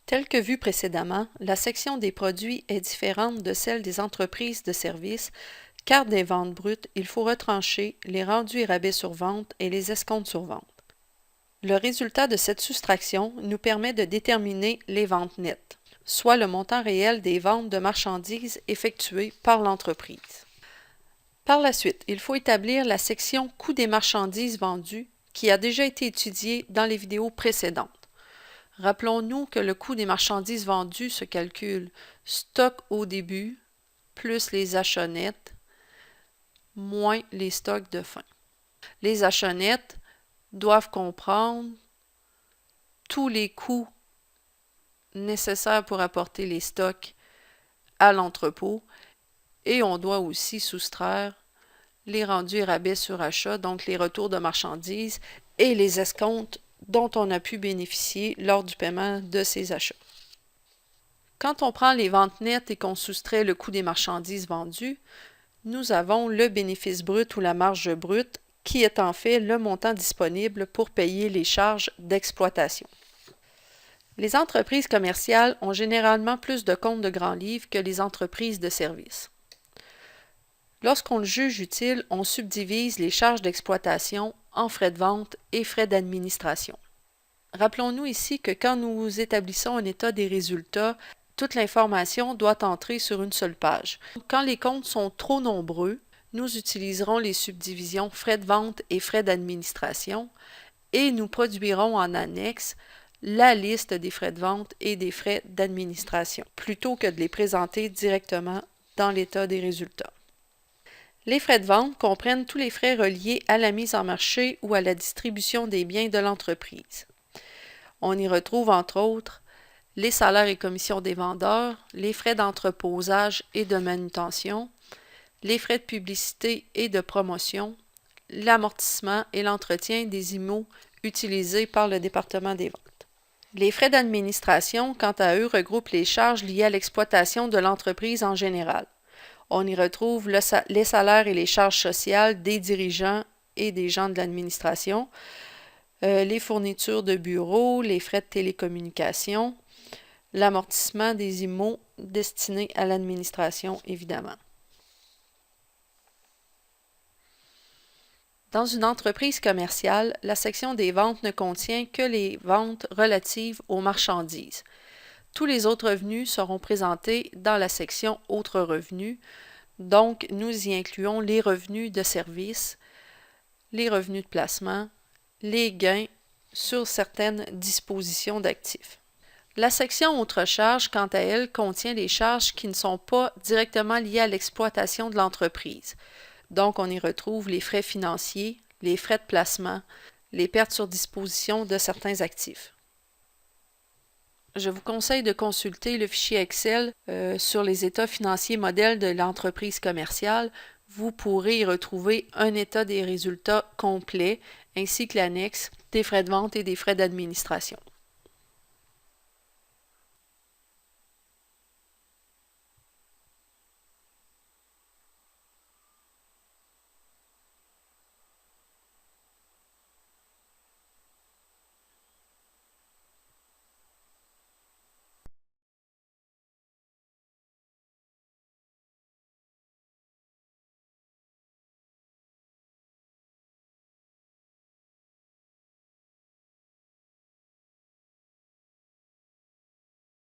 Telle que vue précédemment, la section des produits est différente de celle des entreprises de services, car des ventes brutes, il faut retrancher les rendus et rabais sur vente et les escomptes sur vente. Le résultat de cette soustraction nous permet de déterminer les ventes nettes, soit le montant réel des ventes de marchandises effectuées par l'entreprise. Par la suite, il faut établir la section coût des marchandises vendues qui a déjà été étudiée dans les vidéos précédentes. Rappelons-nous que le coût des marchandises vendues se calcule stock au début plus les achats nets moins les stocks de fin. Les achats nets doivent comprendre tous les coûts nécessaires pour apporter les stocks à l'entrepôt et on doit aussi soustraire les rendus et rabais sur achat, donc les retours de marchandises et les escomptes dont on a pu bénéficier lors du paiement de ces achats. Quand on prend les ventes nettes et qu'on soustrait le coût des marchandises vendues, nous avons le bénéfice brut ou la marge brute qui est en fait le montant disponible pour payer les charges d'exploitation. Les entreprises commerciales ont généralement plus de comptes de grands livres que les entreprises de services. Lorsqu'on le juge utile, on subdivise les charges d'exploitation en frais de vente et frais d'administration. Rappelons-nous ici que quand nous établissons un état des résultats, toute l'information doit entrer sur une seule page. Quand les comptes sont trop nombreux, nous utiliserons les subdivisions frais de vente et frais d'administration et nous produirons en annexe la liste des frais de vente et des frais d'administration, plutôt que de les présenter directement dans l'état des résultats. Les frais de vente comprennent tous les frais reliés à la mise en marché ou à la distribution des biens de l'entreprise. On y retrouve entre autres les salaires et commissions des vendeurs, les frais d'entreposage et de manutention, les frais de publicité et de promotion, l'amortissement et l'entretien des IMO utilisés par le département des ventes. Les frais d'administration, quant à eux, regroupent les charges liées à l'exploitation de l'entreprise en général. On y retrouve les salaires et les charges sociales des dirigeants et des gens de l'administration, les fournitures de bureaux, les frais de télécommunication, l'amortissement des IMO destinés à l'administration, évidemment. Dans une entreprise commerciale, la section des ventes ne contient que les ventes relatives aux marchandises. Tous les autres revenus seront présentés dans la section « Autres revenus », donc nous y incluons les revenus de service, les revenus de placement, les gains sur certaines dispositions d'actifs. La section « Autres charges », quant à elle, contient les charges qui ne sont pas directement liées à l'exploitation de l'entreprise. Donc, on y retrouve les frais financiers, les frais de placement, les pertes sur disposition de certains actifs. Je vous conseille de consulter le fichier Excel sur les états financiers modèles de l'entreprise commerciale. Vous pourrez y retrouver un état des résultats complet ainsi que l'annexe des frais de vente et des frais d'administration.